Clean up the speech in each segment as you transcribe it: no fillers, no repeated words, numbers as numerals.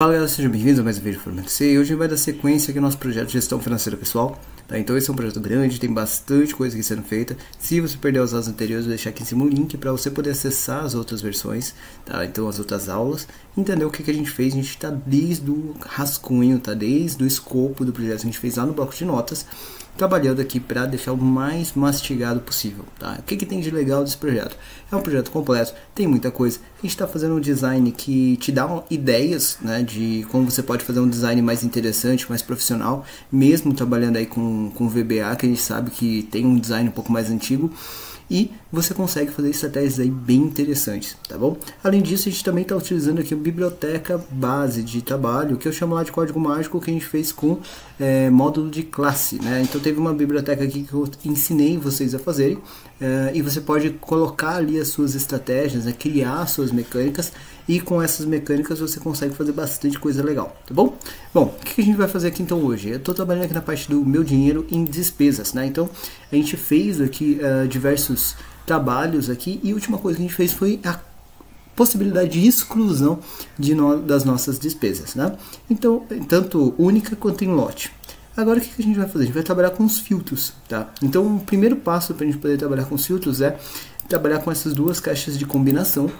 Fala galera, sejam bem-vindos a mais um vídeo do Formando C. E hoje vai dar sequência aqui no nosso projeto de gestão financeira pessoal, tá? Então esse é um projeto grande, tem bastante coisa aqui sendo feita. Se você perdeu as aulas anteriores, eu vou deixar aqui em cima o link para você poder acessar as outras versões, tá? Então as outras aulas, entender o que a gente fez. A gente está desde o rascunho, tá? Desde o escopo do projeto que a gente fez lá no bloco de notas, trabalhando aqui para deixar o mais mastigado possível, tá? O que tem de legal desse projeto? É um projeto completo, tem muita coisa. A gente está fazendo um design que te dá ideias, né, de como você pode fazer um design mais interessante, mais profissional, mesmo trabalhando aí com VBA, que a gente sabe que tem um design um pouco mais antigo. E você consegue fazer estratégias aí bem interessantes, tá bom? Além disso, a gente também está utilizando aqui a biblioteca base de trabalho, que eu chamo lá de código mágico, que a gente fez com módulo de classe, né? Então teve uma biblioteca aqui que eu ensinei vocês a fazerem, e você pode colocar ali as suas estratégias, né? Criar suas mecânicas, e com essas mecânicas você consegue fazer bastante coisa legal, tá bom? Bom, o que a gente vai fazer aqui então hoje? Eu estou trabalhando aqui na parte do meu dinheiro em despesas, né? Então a gente fez aqui diversos trabalhos aqui, e a última coisa que a gente fez foi a possibilidade de exclusão das nossas despesas, né? Então, tanto única quanto em lote. Agora o que a gente vai fazer? A gente vai trabalhar com os filtros, tá? Então o primeiro passo para a gente poder trabalhar com os filtros é trabalhar com essas duas caixas de combinação.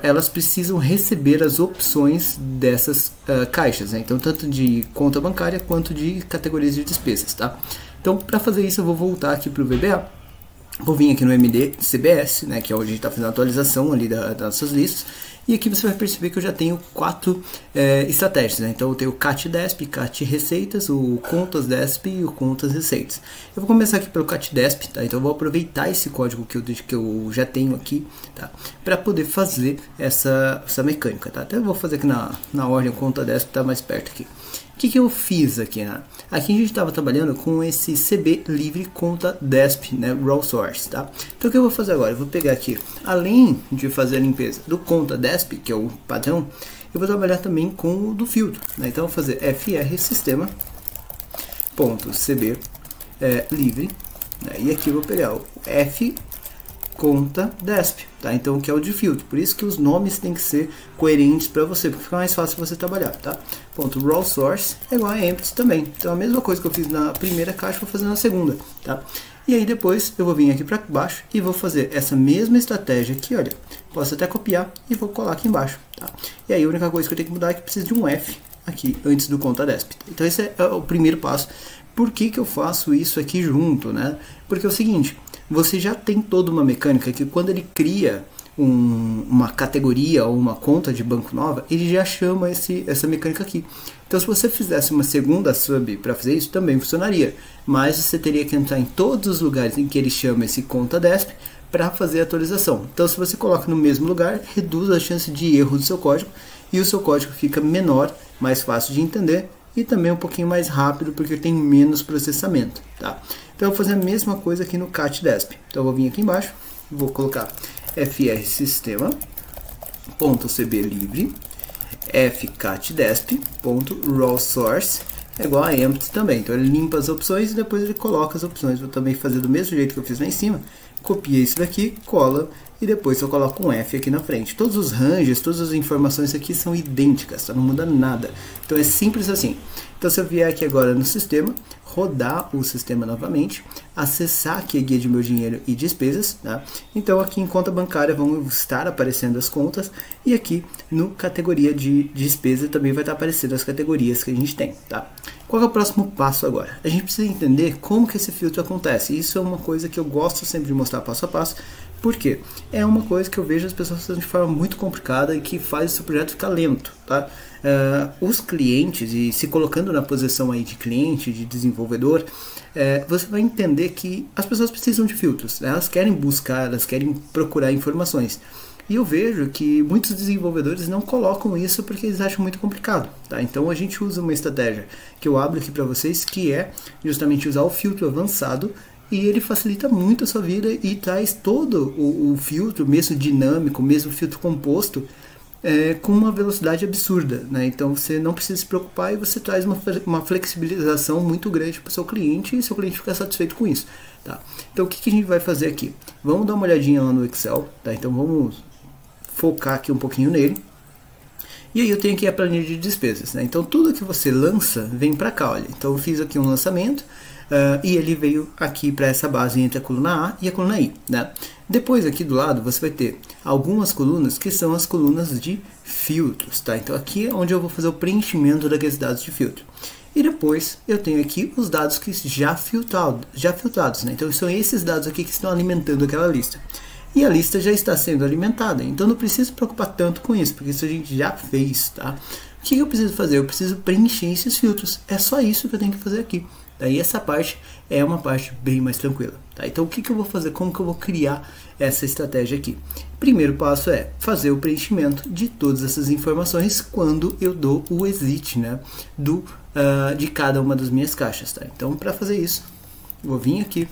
Elas precisam receber as opções dessas caixas, né? Então tanto de conta bancária quanto de categorias de despesas, tá? Então para fazer isso eu vou voltar aqui para o VBA. Vou vir aqui no MD CBS, né, que é onde a gente está fazendo a atualização ali das nossas listas. E aqui você vai perceber que eu já tenho 4 estratégias, né? Então eu tenho o CAT DESP, CAT Receitas, o Contas DESP e o Contas Receitas. Eu vou começar aqui pelo CAT DESP, tá? Então eu vou aproveitar esse código que eu já tenho aqui, tá? Para poder fazer essa mecânica, tá? Até eu vou fazer aqui na ordem Conta DESP, tá mais perto aqui. O que eu fiz aqui, né? Aqui a gente estava trabalhando com esse CB livre conta DESP, né? Raw Source, tá? Então o que eu vou fazer agora? Eu vou pegar aqui, além de fazer a limpeza do conta DESP, que é o padrão, eu vou trabalhar também com o do filtro, né? Então eu vou fazer fr sistema .cb livre, né? E aqui eu vou pegar o f conta DESP, tá? Então que é o de filtro, por isso que os nomes têm que ser coerentes para você, porque fica mais fácil você trabalhar, tá? Ponto raw source é igual a empty também, então a mesma coisa que eu fiz na primeira caixa eu vou fazer na segunda, tá? E aí depois eu vou vir aqui para baixo e vou fazer essa mesma estratégia aqui, olha, posso até copiar e vou colar aqui embaixo, tá? E aí a única coisa que eu tenho que mudar é que precisa de um F aqui antes do conta DESP. Então esse é o primeiro passo. Por que eu faço isso aqui junto, né? Porque é o seguinte, você já tem toda uma mecânica que quando ele cria uma categoria ou uma conta de banco nova, ele já chama essa mecânica aqui. Então se você fizesse uma segunda sub para fazer isso, também funcionaria. Mas você teria que entrar em todos os lugares em que ele chama esse conta DESP para fazer a atualização. Então se você coloca no mesmo lugar, reduz a chance de erro do seu código e o seu código fica menor, mais fácil de entender e também um pouquinho mais rápido porque tem menos processamento, tá? Então eu vou fazer a mesma coisa aqui no CAT DESP. Então eu vou vir aqui embaixo, vou colocar fr sistema .cb livre fcat desp .raw source é igual a empty também. Então ele limpa as opções e depois ele coloca as opções. Vou também fazer do mesmo jeito que eu fiz lá em cima. Copia isso daqui, cola e depois eu coloco um F aqui na frente. Todos os ranges, todas as informações aqui são idênticas, tá? Não muda nada. Então é simples assim. Então se eu vier aqui agora no sistema, rodar o sistema novamente, acessar aqui a guia de meu dinheiro e despesas, tá? Então aqui em conta bancária vão estar aparecendo as contas e aqui no categoria de despesa também vai estar aparecendo as categorias que a gente tem, tá? Qual é o próximo passo agora? A gente precisa entender como que esse filtro acontece. Isso é uma coisa que eu gosto sempre de mostrar passo a passo, porque é uma coisa que eu vejo as pessoas fazendo de forma muito complicada e que faz esse projeto ficar lento, tá? Os clientes, e se colocando na posição aí de cliente, de desenvolvedor, você vai entender que as pessoas precisam de filtros, né? Elas querem buscar, elas querem procurar informações. E eu vejo que muitos desenvolvedores não colocam isso porque eles acham muito complicado, tá? Então a gente usa uma estratégia que eu abro aqui para vocês, que é justamente usar o filtro avançado, e ele facilita muito a sua vida e traz todo o filtro, mesmo dinâmico, mesmo filtro composto, com uma velocidade absurda, né? Então você não precisa se preocupar e você traz uma flexibilização muito grande para o seu cliente e seu cliente fica satisfeito com isso, tá? Então o que a gente vai fazer aqui? Vamos dar uma olhadinha lá no Excel, tá? Então vamos focar aqui um pouquinho nele. E aí eu tenho aqui a planilha de despesas, né? Então tudo que você lança vem para cá, olha. Então eu fiz aqui um lançamento e ele veio aqui para essa base entre a coluna A e a coluna I, né? Depois aqui do lado você vai ter algumas colunas que são as colunas de filtros, tá? Então aqui é onde eu vou fazer o preenchimento daqueles dados de filtro. E depois eu tenho aqui os dados que já filtrados, né? Então são esses dados aqui que estão alimentando aquela lista. E a lista já está sendo alimentada, então não preciso se preocupar tanto com isso, porque isso a gente já fez, tá? O que eu preciso fazer? Eu preciso preencher esses filtros, é só isso que eu tenho que fazer aqui. Daí essa parte é uma parte bem mais tranquila, tá? Então o que eu vou fazer? Como que eu vou criar essa estratégia aqui? Primeiro passo é fazer o preenchimento de todas essas informações quando eu dou o exit, né? De cada uma das minhas caixas, tá? Então para fazer isso, vou vir aqui,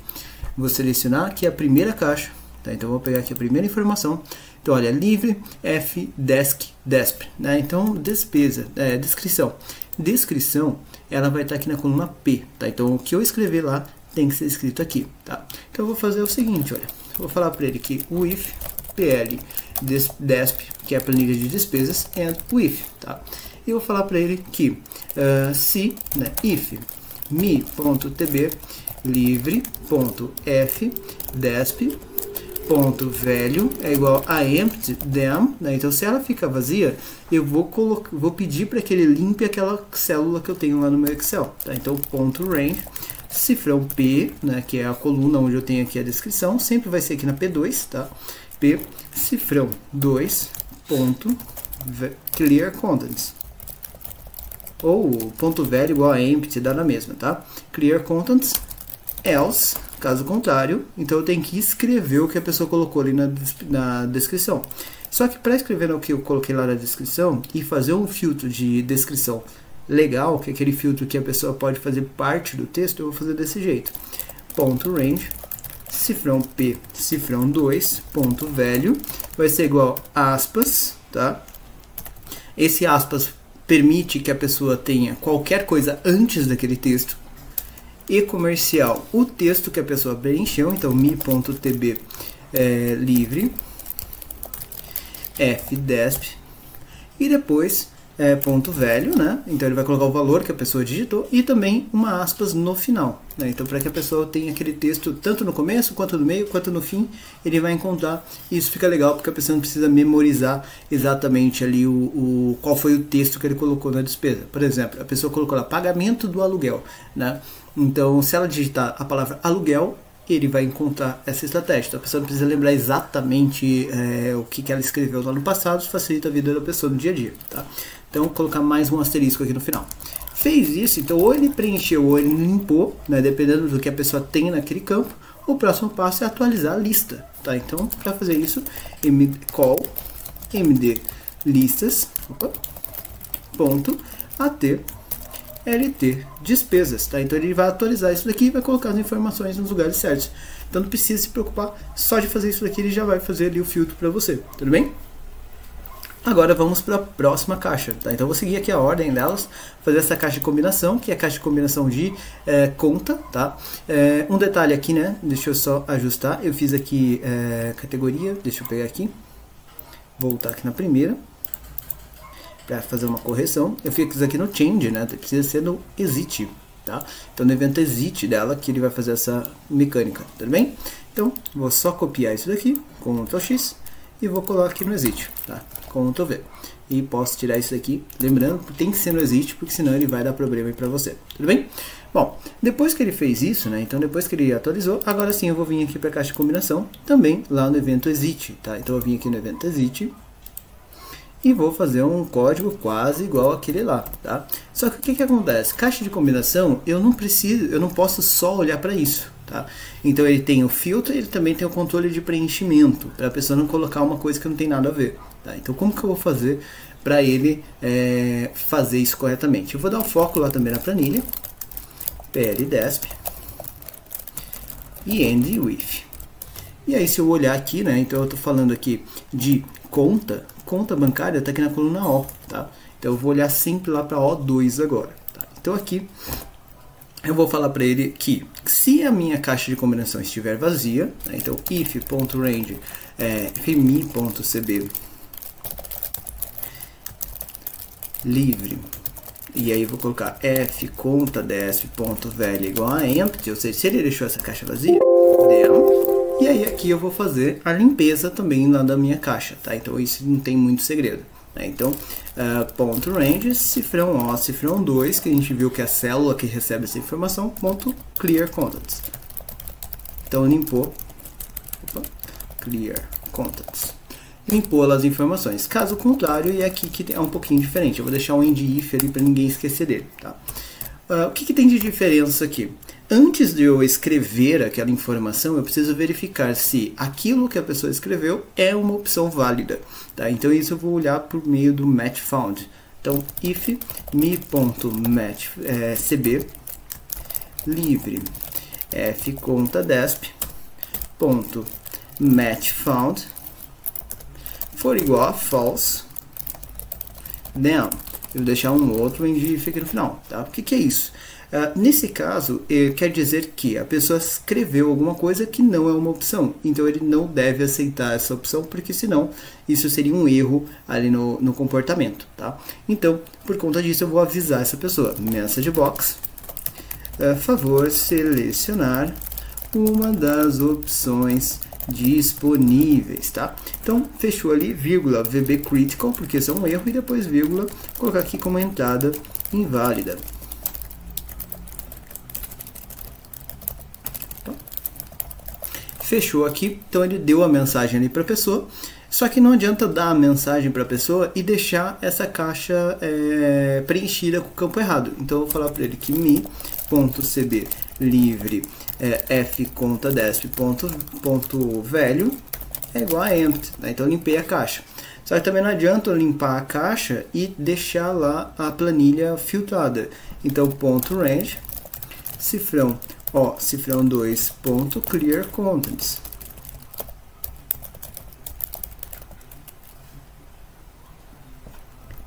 vou selecionar aqui a primeira caixa. Tá, então eu vou pegar aqui a primeira informação. Então olha, livre F desk desp, né? Então descrição. Descrição, ela vai estar aqui na coluna P, tá? Então o que eu escrever lá tem que ser escrito aqui, tá? Então eu vou fazer o seguinte, olha, eu vou falar para ele que o if pl desp, que é a planilha de despesas, and with, tá? E eu vou falar para ele que se, né, if me.tb livre.f desp ponto velho é igual a empty them, né? Então se ela fica vazia, eu vou pedir para que ele limpe aquela célula que eu tenho lá no meu Excel, tá? Então ponto range cifrão P, né, que é a coluna onde eu tenho aqui a descrição, sempre vai ser aqui na P2, tá? P cifrão 2 ponto clear contents, ou ponto velho igual a empty, dá na mesma, tá? Clear contents else, caso contrário, então eu tenho que escrever o que a pessoa colocou ali na descrição. Só que para escrever o que eu coloquei lá na descrição e fazer um filtro de descrição legal, que é aquele filtro que a pessoa pode fazer parte do texto, eu vou fazer desse jeito. Ponto range, cifrão P, cifrão 2, ponto velho, vai ser igual aspas, tá? Esse aspas permite que a pessoa tenha qualquer coisa antes daquele texto. E comercial, o texto que a pessoa preencheu, então me.tb livre fdesp e depois ponto velho, né? Então ele vai colocar o valor que a pessoa digitou e também uma aspas no final, né? Então para que a pessoa tenha aquele texto tanto no começo, quanto no meio, quanto no fim, ele vai encontrar. E isso fica legal porque a pessoa não precisa memorizar exatamente ali qual foi o texto que ele colocou na despesa. Por exemplo, a pessoa colocou lá pagamento do aluguel, né? Então se ela digitar a palavra aluguel, ele vai encontrar essa estratégia. Então a pessoa não precisa lembrar exatamente o que ela escreveu lá no passado, isso facilita a vida da pessoa no dia a dia, tá? Então vou colocar mais um asterisco aqui no final. Fez isso, então ou ele preencheu ou ele limpou, né, dependendo do que a pessoa tem naquele campo. O próximo passo é atualizar a lista, tá? Então para fazer isso, call md listas ponto at LT despesas, tá? Então ele vai atualizar isso daqui e vai colocar as informações nos lugares certos. Então não precisa se preocupar, só de fazer isso daqui ele já vai fazer ali o filtro para você, tudo bem? Agora vamos para a próxima caixa, tá? Então eu vou seguir aqui a ordem delas, fazer essa caixa de combinação, que é a caixa de combinação de conta, tá? Um detalhe aqui, né? Deixa eu só ajustar, eu fiz aqui categoria, deixa eu pegar aqui, voltar aqui na primeira, para fazer uma correção. Eu fiz aqui no change, né? Precisa ser no exit, tá? Então no evento exit dela que ele vai fazer essa mecânica, tudo bem? Então vou só copiar isso daqui, Ctrl X, e vou colocar aqui no exit, tá? Ctrl V. E posso tirar isso daqui, lembrando que tem que ser no exit, porque senão ele vai dar problema aí para você, tudo bem? Bom, depois que ele fez isso, né? Então depois que ele atualizou, agora sim eu vou vir aqui para a caixa de combinação, também lá no evento exit, tá? Então eu vim aqui no evento exit e vou fazer um código quase igual aquele lá, tá? Só que o que acontece? Caixa de combinação, eu não posso só olhar para isso, tá? Então ele tem o filtro e ele também tem o controle de preenchimento, para a pessoa não colocar uma coisa que não tem nada a ver, tá? Então como que eu vou fazer para ele fazer isso corretamente? Eu vou dar o foco lá também na planilha, pldesp e end with. E aí se eu olhar aqui, né? Então eu estou falando aqui de conta bancária está aqui na coluna O, tá? Então eu vou olhar sempre lá para O2 agora, tá? Então aqui eu vou falar para ele que se a minha caixa de combinação estiver vazia, né? Então if.range me.cb livre. E aí vou colocar f conta desp.value igual a empty, ou seja, se ele deixou essa caixa vazia, e aí aqui eu vou fazer a limpeza também lá da minha caixa, tá? Então isso não tem muito segredo, né? Então, ponto range, cifrão O, cifrão 2, que a gente viu que é a célula que recebe essa informação, ponto clear contents. Então limpou, clear contents. Limpou as informações. Caso contrário, e aqui que é um pouquinho diferente. Eu vou deixar um end if ali para ninguém esquecer dele, tá? O que tem de diferença aqui? Antes de eu escrever aquela informação, eu preciso verificar se aquilo que a pessoa escreveu é uma opção válida, tá? Então isso eu vou olhar por meio do match found. Então if me.match.cb livre f conta desp ponto match found for igual a false, then eu vou deixar um outro end if aqui no final, tá? O que é isso? Nesse caso, quer dizer que a pessoa escreveu alguma coisa que não é uma opção, então ele não deve aceitar essa opção, porque senão isso seria um erro ali no comportamento, tá? Então, por conta disso, eu vou avisar essa pessoa, message box, favor selecionar uma das opções disponíveis, tá? Então, fechou ali, vírgula, VB critical, porque isso é um erro, e depois vírgula, colocar aqui como entrada inválida. Então, fechou aqui, então ele deu a mensagem ali para a pessoa, só que não adianta dar a mensagem para a pessoa e deixar essa caixa preenchida com o campo errado. Então, eu vou falar para ele que me.cb livre f conta desp.value é igual a empty, né? Então eu limpei a caixa. Só que também não adianta eu limpar a caixa e deixar lá a planilha filtrada. Então ponto range cifrão O, cifrão 2 ponto clear contents.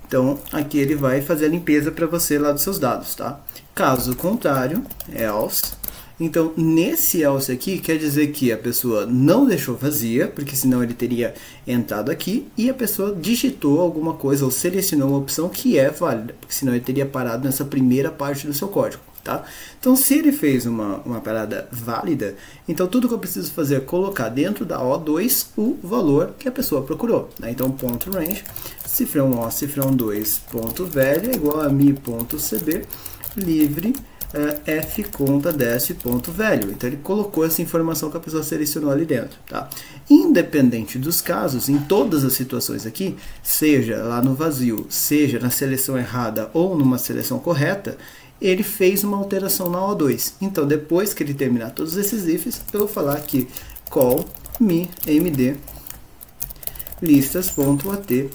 Então aqui ele vai fazer a limpeza para você lá dos seus dados, tá? Caso contrário, else. Então, nesse else aqui, quer dizer que a pessoa não deixou vazia, porque senão ele teria entrado aqui, e a pessoa digitou alguma coisa, ou selecionou uma opção que é válida, porque senão ele teria parado nessa primeira parte do seu código, tá? Então, se ele fez uma parada válida, então tudo que eu preciso fazer é colocar dentro da O2 o valor que a pessoa procurou, né? Então, ponto range, cifrão O, cifrão 2, ponto value é igual a mi.cb, livre, f conta desp.value. Então ele colocou essa informação que a pessoa selecionou ali dentro, tá? Independente dos casos, em todas as situações aqui, seja lá no vazio, seja na seleção errada ou numa seleção correta, ele fez uma alteração na O2. Então depois que ele terminar todos esses ifs, eu vou falar aqui call me md listas.at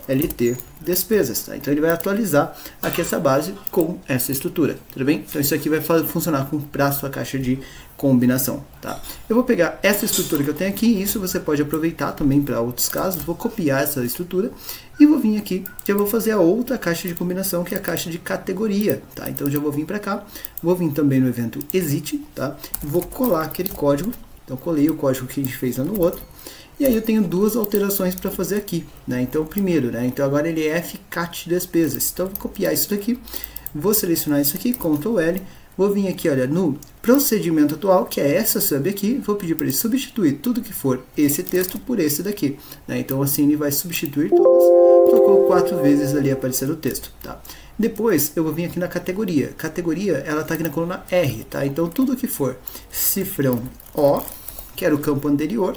lt despesas, tá? Então ele vai atualizar aqui essa base com essa estrutura, tudo bem? Então isso aqui vai funcionar para a sua caixa de combinação, tá? Eu vou pegar essa estrutura que eu tenho aqui, e isso você pode aproveitar também para outros casos. Vou copiar essa estrutura e vou vir aqui, já vou fazer a outra caixa de combinação, que é a caixa de categoria, tá? Então já vou vir para cá, vou vir também no evento exit, tá? Vou colar aquele código, então colei o código que a gente fez lá no outro. E aí eu tenho duas alterações para fazer aqui, né? Então primeiro, né? Então agora ele é fcat despesas. Então eu vou copiar isso daqui, vou selecionar isso aqui, Ctrl L, vou vir aqui, olha, no procedimento atual, que é essa sub aqui, vou pedir para ele substituir tudo que for esse texto por esse daqui, né? Então assim ele vai substituir todas, tocou 4 vezes ali aparecendo o texto, tá? Depois eu vou vir aqui na categoria. Categoria, ela está aqui na coluna R, tá? Então tudo que for cifrão O, que era o campo anterior,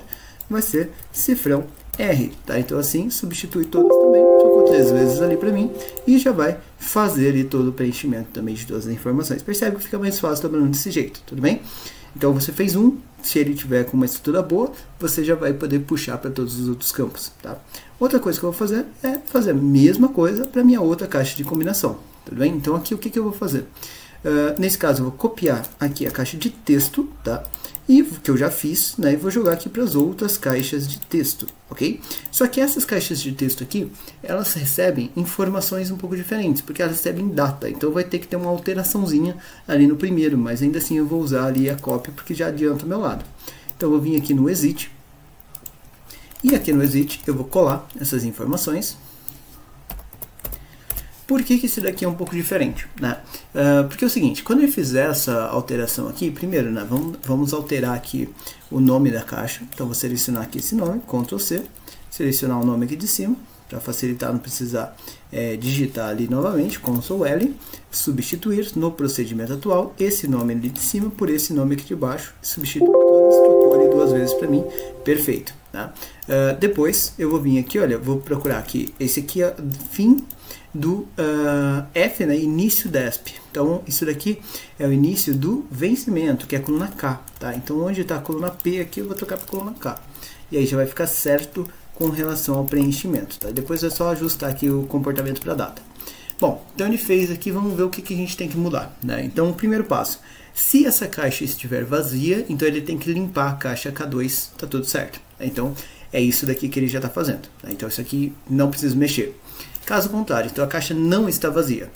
vai ser cifrão R, tá? Então assim, substitui todas também, tocou 3 vezes ali para mim, e já vai fazer ali todo o preenchimento também de todas as informações. Percebe que fica mais fácil trabalhando desse jeito, tudo bem? Então você fez um, se ele tiver com uma estrutura boa, você já vai poder puxar para todos os outros campos, tá? Outra coisa que eu vou fazer é fazer a mesma coisa para minha outra caixa de combinação, tudo bem? Então aqui o que eu vou fazer? Nesse caso eu vou copiar aqui a caixa de texto, tá? E que eu já fiz, né? E vou jogar aqui para as outras caixas de texto, ok? Só que essas caixas de texto aqui, elas recebem informações um pouco diferentes, porque elas recebem data, então vai ter que ter uma alteraçãozinha ali no primeiro, mas ainda assim eu vou usar ali a cópia, porque já adianta o meu lado. Então eu vou vir aqui no exit, e aqui no exit eu vou colar essas informações, Por que isso daqui é um pouco diferente, né? Porque é o seguinte, quando ele fizer essa alteração aqui, primeiro, né, vamos alterar aqui o nome da caixa. Então, vou selecionar aqui esse nome, Ctrl C, selecionar o nome aqui de cima, para facilitar, não precisar digitar ali novamente, Ctrl L, substituir no procedimento atual esse nome ali de cima por esse nome aqui de baixo, substituir todas, trocou ali 2 vezes para mim, perfeito. Tá? Depois eu vou vir aqui, olha, vou procurar aqui, esse aqui é fim do F, né, início DESP. Então, isso daqui é o início do vencimento, que é a coluna K. Tá? Então, onde está a coluna P aqui, eu vou trocar para a coluna K. E aí já vai ficar certo com relação ao preenchimento. Tá? Depois é só ajustar aqui o comportamento para a data. Bom, então ele fez aqui, vamos ver o que a gente tem que mudar. Né? Então, o primeiro passo. Se essa caixa estiver vazia, então ele tem que limpar a caixa K2, tá tudo certo. Então, é isso daqui que ele já está fazendo. Tá? Então, isso aqui não precisa mexer. Caso contrário, então a caixa não está vazia.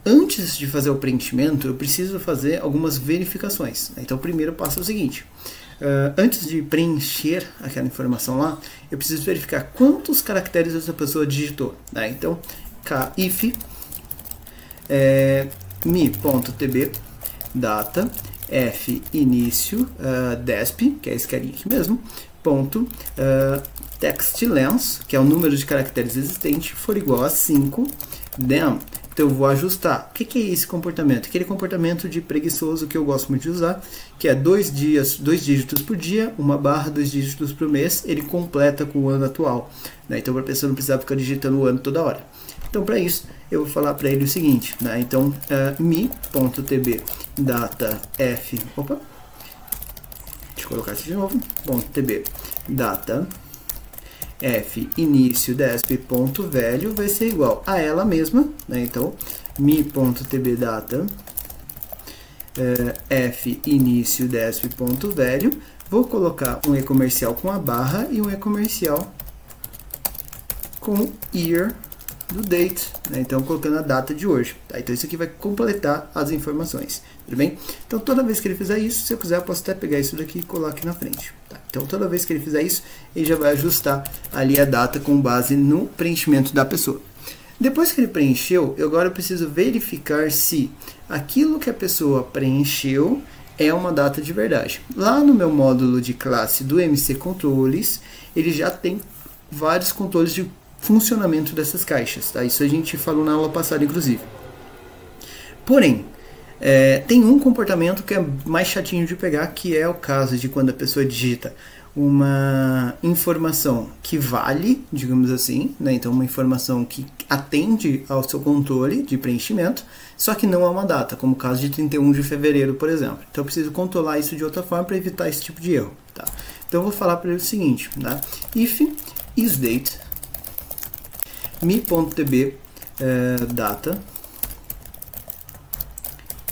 Antes de fazer o preenchimento, eu preciso fazer algumas verificações. Então, o primeiro passo é o seguinte. Antes de preencher aquela informação lá, eu preciso verificar quantos caracteres essa pessoa digitou. Né? Então, if mi.tb data f início desp, que é esse carinha aqui mesmo, ponto text length, que é o número de caracteres existente, for igual a 5, then, então eu vou ajustar. O que é esse comportamento? Aquele comportamento de preguiçoso que eu gosto muito de usar, que é 2 dígitos por dia, uma barra, 2 dígitos por mês, ele completa com o ano atual. Né? Então, para a pessoa não precisar ficar digitando o ano toda hora. Então, para isso, eu vou falar para ele o seguinte, né? Então, mi.tb data f, deixa eu colocar aqui de novo, .tb data f início desp.value vai ser igual a ela mesma, né? Então, mi.tb data f início desp.value, vou colocar um e-comercial com a barra e um e-comercial com year do date, né? Então colocando a data de hoje, tá? Então isso aqui vai completar as informações, tudo bem? Então toda vez que ele fizer isso, se eu quiser eu posso até pegar isso daqui e colar aqui na frente, tá? Então toda vez que ele fizer isso, ele já vai ajustar ali a data com base no preenchimento da pessoa. Depois que ele preencheu, agora eu preciso verificar se aquilo que a pessoa preencheu é uma data de verdade. Lá no meu módulo de classe do MC Controles, ele já tem vários controles de funcionamento dessas caixas, tá? Isso a gente falou na aula passada, inclusive. Porém, tem um comportamento que é mais chatinho de pegar, que é o caso de quando a pessoa digita uma informação que vale, digamos assim, né? Então uma informação que atende ao seu controle de preenchimento, só que não é uma data, como o caso de 31 de fevereiro, por exemplo. Então eu preciso controlar isso de outra forma para evitar esse tipo de erro, tá? Então eu vou falar para ele o seguinte, tá? If isDate mi.tb data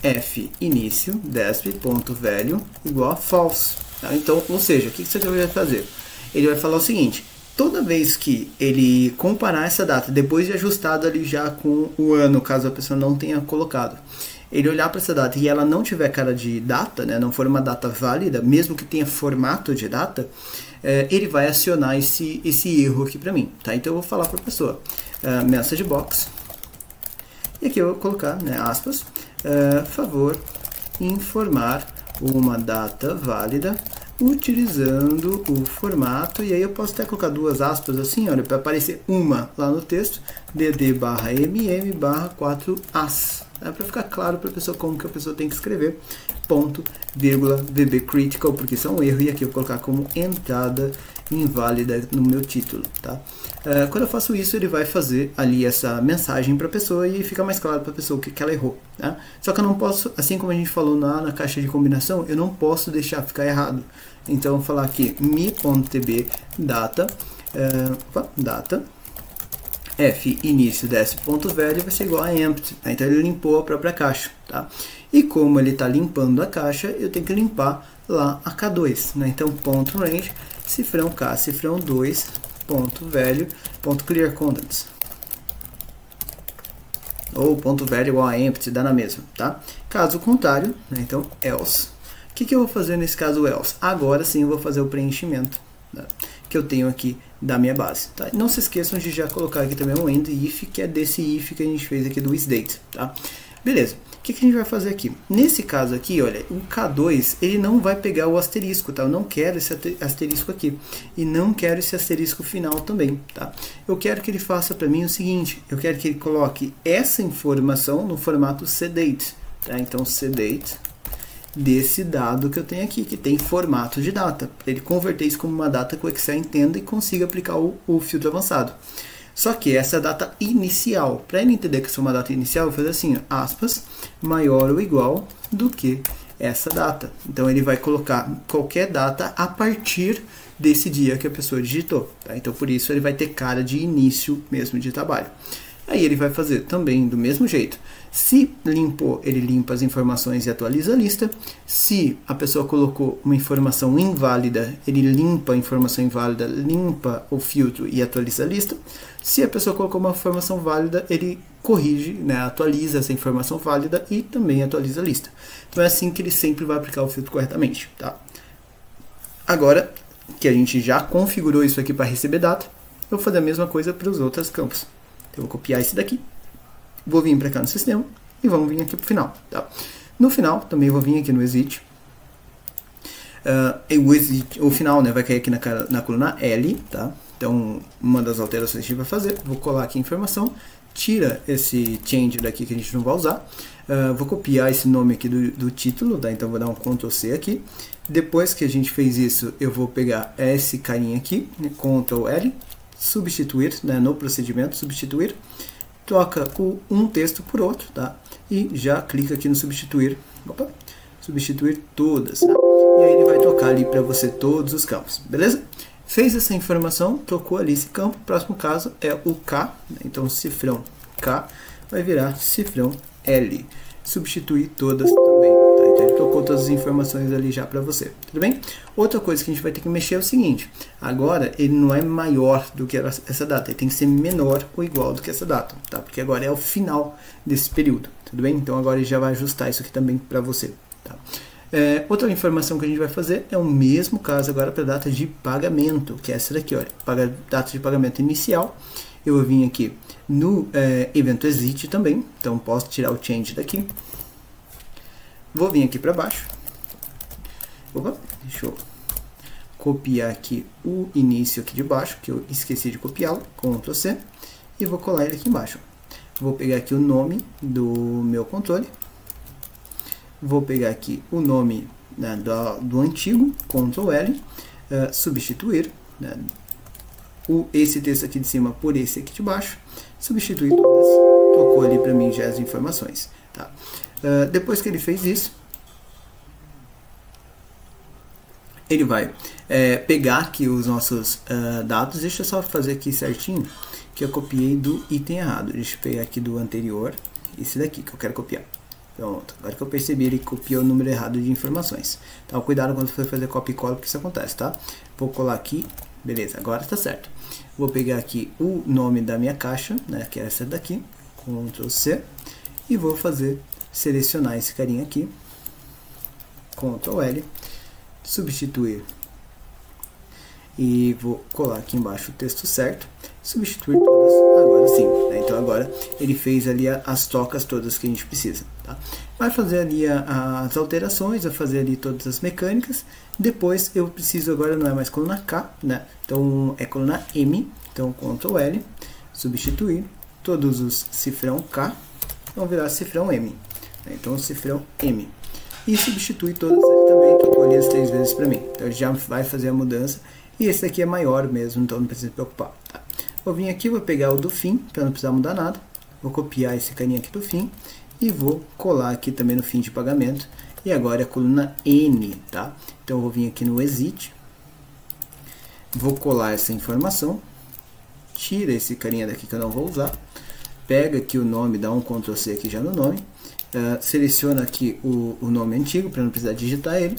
f início desp.value igual a false. Tá? Então, ou seja, o que você vai fazer? Ele vai falar o seguinte: toda vez que ele comparar essa data, depois de ajustado ali já com o ano, caso a pessoa não tenha colocado, ele olhar para essa data e ela não tiver cara de data, né, não for uma data válida, mesmo que tenha formato de data, ele vai acionar esse erro aqui para mim. Tá? Então eu vou falar para a pessoa, message box, e aqui eu vou colocar, né, aspas, favor informar uma data válida utilizando o formato, e aí eu posso até colocar 2 aspas assim, olha, para aparecer uma lá no texto, dd/mm/4as, para ficar claro para a pessoa como que a pessoa tem que escrever, ponto, vírgula, vbcritical, porque isso é um erro, e aqui eu vou colocar como entrada inválida no meu título, tá? Quando eu faço isso, ele vai fazer ali essa mensagem para a pessoa e fica mais claro para a pessoa o que ela errou, tá? Só que eu não posso, assim como a gente falou na caixa de combinação, eu não posso deixar ficar errado. Então eu vou falar aqui mi.tb data data f início desp.value vai ser igual a empty, tá? Então ele limpou a própria caixa, tá? E como ele está limpando a caixa, eu tenho que limpar lá a K2, né? Então ponto range cifrão K cifrão 2 ponto value ponto clear contents, ou ponto value igual a empty, dá na mesma, tá? Caso contrário, né? Então else. O que eu vou fazer nesse caso else? Agora sim eu vou fazer o preenchimento, né? O que eu tenho aqui da minha base, tá? Não se esqueçam de já colocar aqui também um end if, que é desse if que a gente fez aqui do isDate, tá? Beleza. O que a gente vai fazer aqui? Nesse caso aqui, olha, o K2 ele não vai pegar o asterisco, tá? Eu não quero esse asterisco aqui e não quero esse asterisco final também, tá? Eu quero que ele faça para mim o seguinte, eu quero que ele coloque essa informação no formato cdate, tá? Então cdate desse dado que eu tenho aqui, que tem formato de data, para ele converter isso como uma data que o Excel entenda e consiga aplicar o filtro avançado. Só que essa é a data inicial. Para ele entender que isso é uma data inicial, eu vou fazer assim, aspas, maior ou igual do que essa data. Então ele vai colocar qualquer data a partir desse dia que a pessoa digitou, tá? Então por isso ele vai ter cara de início mesmo de trabalho. Aí ele vai fazer também do mesmo jeito. Se limpou, ele limpa as informações e atualiza a lista. Se a pessoa colocou uma informação inválida, ele limpa a informação inválida, limpa o filtro e atualiza a lista. Se a pessoa colocou uma informação válida, ele corrige, né, atualiza essa informação válida e também atualiza a lista. Então é assim que ele sempre vai aplicar o filtro corretamente, tá? Agora que a gente já configurou isso aqui para receber data, eu vou fazer a mesma coisa para os outros campos. Eu vou copiar esse daqui, vou vir para cá no sistema e vamos vir aqui para o final, tá? No final, também vou vir aqui no exit. O final, né, vai cair aqui na coluna L, tá? Então, uma das alterações que a gente vai fazer, vou colar aqui a informação, tira esse change daqui que a gente não vai usar, vou copiar esse nome aqui do título, tá? Então vou dar um Ctrl C aqui. Depois que a gente fez isso, eu vou pegar esse carinha aqui, Ctrl L, substituir, né, no procedimento, substituir, troca um texto por outro, tá? E já clica aqui no substituir, substituir todas, tá? E aí ele vai trocar ali para você todos os campos, beleza? Fez essa informação, trocou ali esse campo, o próximo caso é o K, né? Então cifrão K vai virar cifrão L, substituir todas também, tá? Então ele trocou todas as informações ali já para você, tudo bem? Outra coisa que a gente vai ter que mexer é o seguinte, agora ele não é maior do que essa data, ele tem que ser menor ou igual do que essa data, tá? Porque agora é o final desse período, tudo bem? Então agora ele já vai ajustar isso aqui também para você, tá? Outra informação que a gente vai fazer é o mesmo caso agora para a data de pagamento, que é essa daqui, olha, data de pagamento inicial. Eu vou vir aqui no evento exit também, então posso tirar o change daqui. Vou vir aqui para baixo. Opa, deixa eu copiar aqui o início aqui de baixo, que eu esqueci de copiá-lo, Ctrl C, e vou colar ele aqui embaixo. Vou pegar aqui o nome do meu controle. Vou pegar aqui o nome, né, do antigo, Ctrl L, substituir, né, esse texto aqui de cima por esse aqui de baixo, substituir todas, trocou ali para mim já as informações, tá? Depois que ele fez isso, ele vai pegar aqui os nossos dados. Deixa eu só fazer aqui certinho, que eu copiei do item errado. Deixa eu pegar aqui do anterior, esse daqui que eu quero copiar. Pronto, agora que eu percebi, ele copiou o número errado de informações. Então, cuidado quando for fazer copy e cola, porque isso acontece, tá? Vou colar aqui, beleza, agora tá certo. Vou pegar aqui o nome da minha caixa, né, que é essa daqui, Ctrl C, e vou selecionar esse carinha aqui, Ctrl L, substituir, e vou colar aqui embaixo o texto certo, substituir todas, agora sim, né? Então agora ele fez ali as trocas todas que a gente precisa, tá? Vai fazer ali as alterações, vai fazer ali todas as mecânicas. Depois eu preciso, agora não é mais coluna K, né? Então é coluna M, então Ctrl L, substituir, todos os cifrão K vão virar cifrão M, né? Então cifrão M, e substituir todas ali também, trocou ali as 3 vezes para mim, então já vai fazer a mudança. E esse aqui é maior mesmo, então não precisa se preocupar, tá? Vou vir aqui, vou pegar o do fim, para não precisar mudar nada. Vou copiar esse carinha aqui do fim e vou colar aqui também no fim de pagamento. E agora é a coluna N, tá? Então eu vou vir aqui no exit, vou colar essa informação, tira esse carinha daqui que eu não vou usar, pega aqui o nome, dá um Ctrl C aqui já no nome, seleciona aqui o nome antigo para não precisar digitar ele,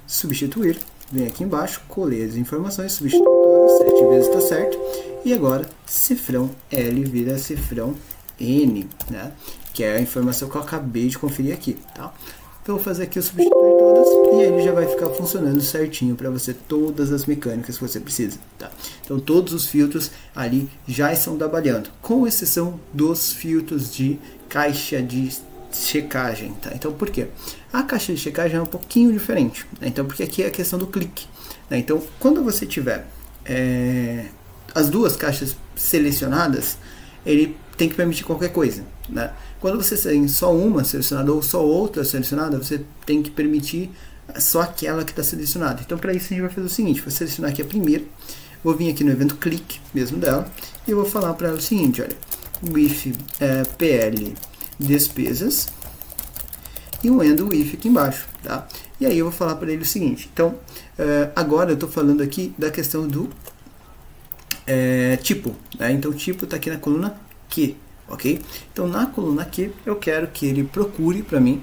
substituir. Vem aqui embaixo, colei as informações, substitui todas, 7 vezes está certo. E agora, cifrão L vira cifrão N, né? Que é a informação que eu acabei de conferir aqui, tá? Então, eu vou fazer aqui o substituir todas. e aí ele já vai ficar funcionando certinho para você todas as mecânicas que você precisa, tá? Então todos os filtros ali já estão trabalhando, com exceção dos filtros de caixa de checagem, tá? Então por quê? A caixa de checagem é um pouquinho diferente, né? Então porque aqui é a questão do clique, né? Então quando você tiver as duas caixas selecionadas, ele tem que permitir qualquer coisa, né? Quando você tem só uma selecionada ou só outra selecionada, você tem que permitir só aquela que está selecionada. Então para isso a gente vai fazer o seguinte: vou selecionar aqui a primeira, vou vir aqui no evento clique mesmo dela e eu vou falar para ela o seguinte: olha, with PL despesas e um end with aqui embaixo, tá? E aí eu vou falar para ele o seguinte: então agora eu estou falando aqui da questão do tipo, né? Então o tipo está aqui na coluna Q, ok? Então na coluna Q eu quero que ele procure para mim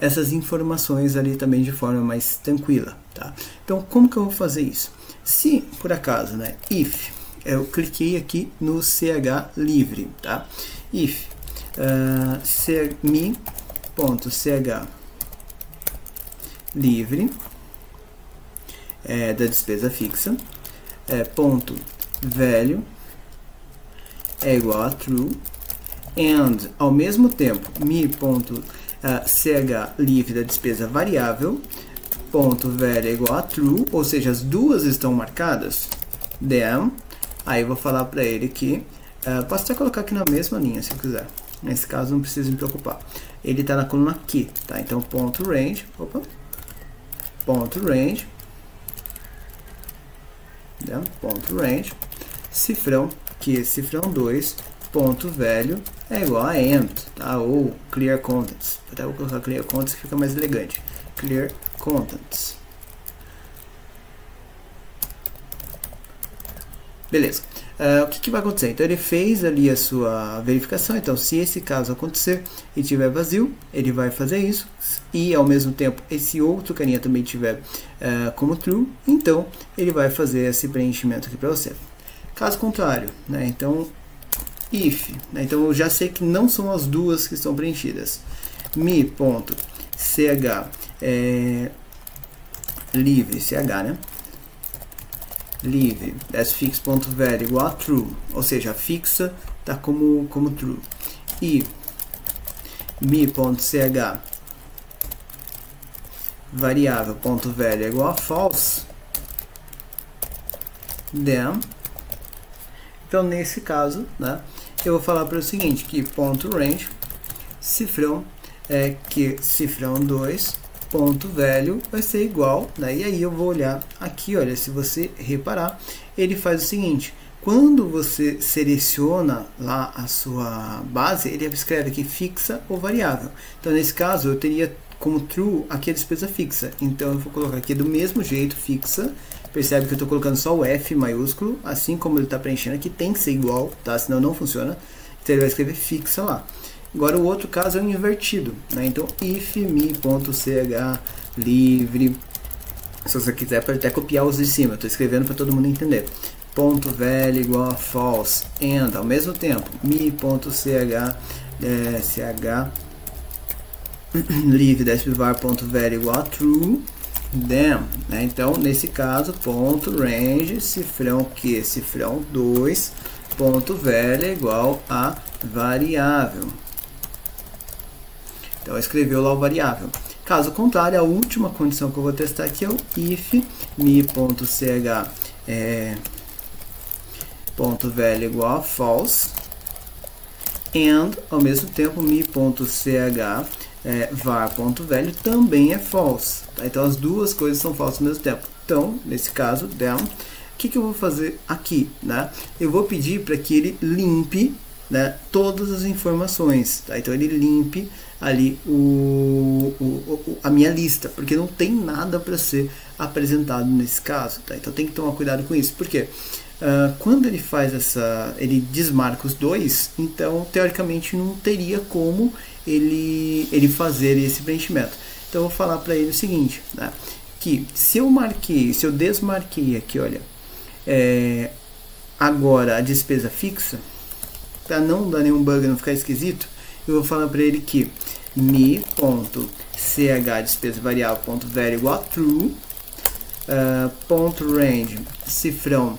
essas informações ali também de forma mais tranquila, tá? Então como que eu vou fazer isso? Se por acaso, né, if eu cliquei aqui no ch livre, tá? If mi.ch livre da despesa fixa ponto value é igual a true, and ao mesmo tempo mi.ch livre da despesa variável ponto value é igual a true, ou seja, as duas estão marcadas, then aí eu vou falar para ele que posso até colocar aqui na mesma linha se eu quiser, nesse caso não preciso me preocupar, ele está na coluna Q, tá? Então ponto range, ponto range, cifrão, que cifrão 2, ponto value é igual a end, tá? Ou clear contents, até vou colocar clear contents que fica mais elegante, clear contents. Beleza. O que vai acontecer? Então ele fez ali a sua verificação, então se esse caso acontecer e tiver vazio, ele vai fazer isso, e ao mesmo tempo esse outro carinha também tiver como true, então ele vai fazer esse preenchimento aqui para você. Caso contrário, né? Então if, né? Então eu já sei que não são as duas que estão preenchidas, mi.ch livre, ch, né? Livre fix.value igual a true, ou seja, a fixa está como true, e mi.ch variável.value é igual a false, then então nesse caso, né, eu vou falar para o seguinte, que ponto range cifrão que cifrão 2 ponto value vai ser igual, né? E aí eu vou olhar aqui, olha, se você reparar, ele faz o seguinte: quando você seleciona lá a sua base, ele escreve aqui fixa ou variável. Então nesse caso eu teria como true aqui a despesa fixa, então eu vou colocar aqui do mesmo jeito fixa. Percebe que eu estou colocando só o F maiúsculo, assim como ele está preenchendo aqui, tem que ser igual, tá? Senão não funciona. Então ele vai escrever fixa lá. Agora o outro caso é o invertido, né? Então if mi.ch livre, se você quiser pode até copiar os de cima, eu estou escrevendo para todo mundo entender, ponto value igual a false, and ao mesmo tempo mi.ch livre var.value igual a true, then, né? Então nesse caso ponto range cifrão que cifrão 2 ponto value é igual a variável. Então escreveu lá o variável. Caso contrário, a última condição que eu vou testar aqui é o if mi.ch ponto value igual a false, and ao mesmo tempo mi.ch var.value também é false, tá? Então as duas coisas são falsas ao mesmo tempo. Então nesse caso, then, o que eu vou fazer aqui, né? Eu vou pedir para que ele limpe, né, todas as informações, tá? Então ele limpe ali a minha lista, porque não tem nada para ser apresentado nesse caso, tá? Então tem que tomar cuidado com isso, porque quando ele faz ele desmarca os dois, então teoricamente não teria como ele fazer esse preenchimento. Então eu vou falar para ele o seguinte, né, que se eu desmarquei aqui, olha, agora a despesa fixa, para não dar nenhum bug, não ficar esquisito, eu vou falar para ele que mi.ch ch despesa variável ponto value igual a true, ponto range cifrão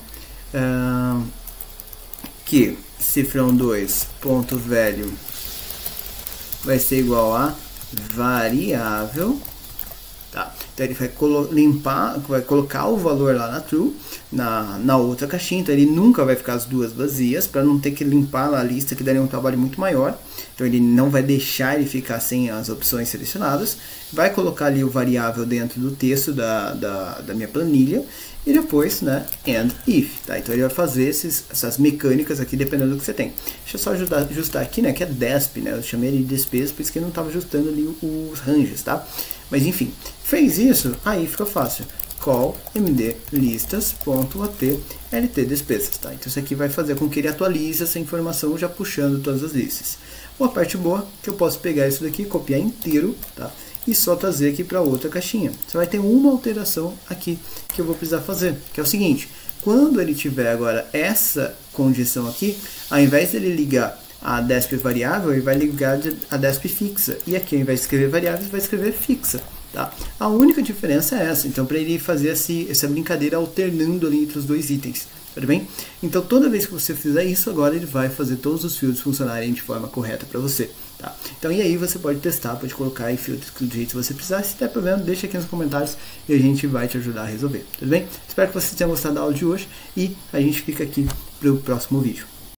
que cifrão 2 ponto value vai ser igual a variável, tá? Então ele vai vai colocar o valor lá na true, na outra caixinha, então ele nunca vai ficar as duas vazias, para não ter que limpar a lista, que daria um trabalho muito maior. Então ele não vai deixar ele ficar sem as opções selecionadas, vai colocar ali o variável dentro do texto da minha planilha, e depois, né, and if, tá? Então ele vai fazer essas mecânicas aqui, dependendo do que você tem. Deixa eu só ajustar aqui, né, que é desp, né, eu chamei ele de despesa, por isso que eu não estava ajustando ali os ranges, tá? Mas enfim, fez isso, aí fica fácil. Call md listas.at lt despesas, tá? Então isso aqui vai fazer com que ele atualize essa informação já puxando todas as listas. Uma parte boa que eu posso pegar isso daqui, copiar inteiro, tá? E só trazer aqui para outra caixinha. Você vai ter uma alteração aqui que eu vou precisar fazer, que é o seguinte: quando ele tiver agora essa condição aqui, ao invés dele ligar a desp variável, ele vai ligar a desp fixa, e aqui ao invés de escrever variável, ele vai escrever fixa, tá? A única diferença é essa. Então, para ele fazer essa brincadeira alternando ali entre os dois itens, tudo bem? Então, toda vez que você fizer isso, agora ele vai fazer todos os filtros funcionarem de forma correta para você, tá? Então, e aí você pode testar, pode colocar aí filtros do jeito que você precisar. Se der problema, deixa aqui nos comentários e a gente vai te ajudar a resolver, tudo bem? Espero que vocês tenham gostado da aula de hoje e a gente fica aqui para o próximo vídeo.